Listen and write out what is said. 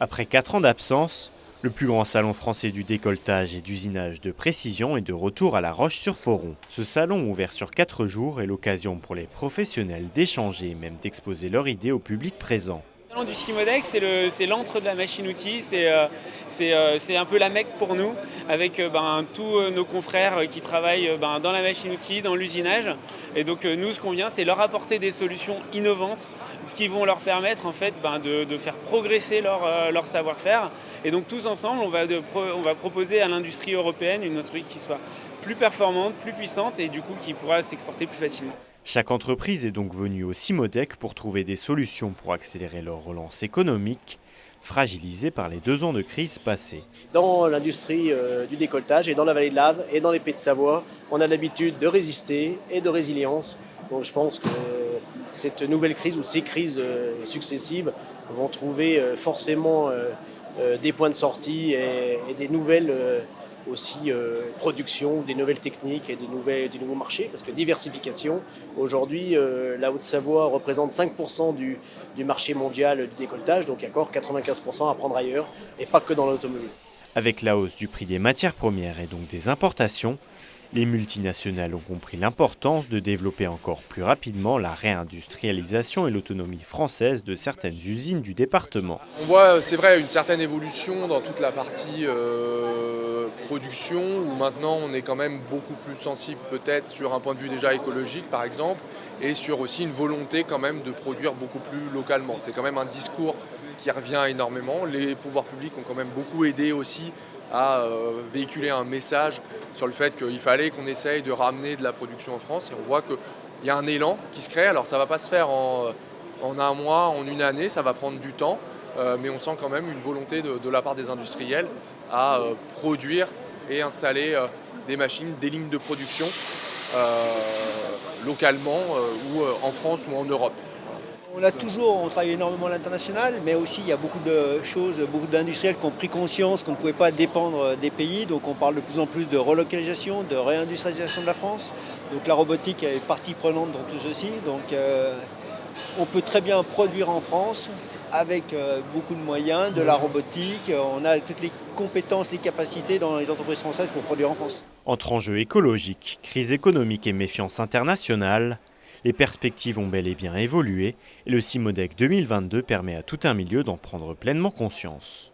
Après 4 ans d'absence, le plus grand salon français du décolletage et d'usinage de précision est de retour à La Roche-sur-Foron. Ce salon, ouvert sur 4 jours, est l'occasion pour les professionnels d'échanger et même d'exposer leurs idées au public présent. Le salon du Cimodec, c'est l'antre de la machine-outil, c'est un peu la Mecque pour nous, avec tous nos confrères qui travaillent dans la machine-outil, dans l'usinage. Et donc nous, ce qu'on vient, c'est leur apporter des solutions innovantes qui vont leur permettre en fait, de faire progresser leur savoir-faire. Et donc tous ensemble, on va proposer à l'industrie européenne une industrie qui soit plus performante, plus puissante et du coup qui pourra s'exporter plus facilement. Chaque entreprise est donc venue au Cimodec pour trouver des solutions pour accélérer leur relance économique, fragilisée par les 2 ans de crise passée. Dans l'industrie du décolletage et dans la vallée de l'Ave et dans les Pays de Savoie, on a l'habitude de résister et de résilience. Donc je pense que cette nouvelle crise ou ces crises successives vont trouver forcément des points de sortie et des nouvelles aussi production, des nouvelles techniques et des nouveaux marchés, parce que diversification, aujourd'hui la Haute-Savoie représente 5% du marché mondial du décolletage, donc il y a encore 95% à prendre ailleurs, et pas que dans l'automobile. Avec la hausse du prix des matières premières et donc des importations, les multinationales ont compris l'importance de développer encore plus rapidement la réindustrialisation et l'autonomie française de certaines usines du département. On voit, c'est vrai, une certaine évolution dans toute la partie production, où maintenant on est quand même beaucoup plus sensible peut-être sur un point de vue déjà écologique par exemple, et sur aussi une volonté quand même de produire beaucoup plus localement. C'est quand même un discours qui revient énormément. Les pouvoirs publics ont quand même beaucoup aidé aussi à véhiculer un message sur le fait qu'il fallait qu'on essaye de ramener de la production en France. Et on voit qu'il y a un élan qui se crée. Alors ça ne va pas se faire en un mois, en une année, ça va prendre du temps. Mais on sent quand même une volonté de la part des industriels à produire et installer des machines, des lignes de production localement ou en France ou en Europe. On travaille énormément à l'international, mais aussi il y a beaucoup de choses, beaucoup d'industriels qui ont pris conscience qu'on ne pouvait pas dépendre des pays. Donc on parle de plus en plus de relocalisation, de réindustrialisation de la France. Donc la robotique est partie prenante dans tout ceci. Donc on peut très bien produire en France avec beaucoup de moyens, de la robotique. On a toutes les compétences, les capacités dans les entreprises françaises pour produire en France. Entre enjeux écologiques, crise économique et méfiance internationale, les perspectives ont bel et bien évolué et le Cimodec 2022 permet à tout un milieu d'en prendre pleinement conscience.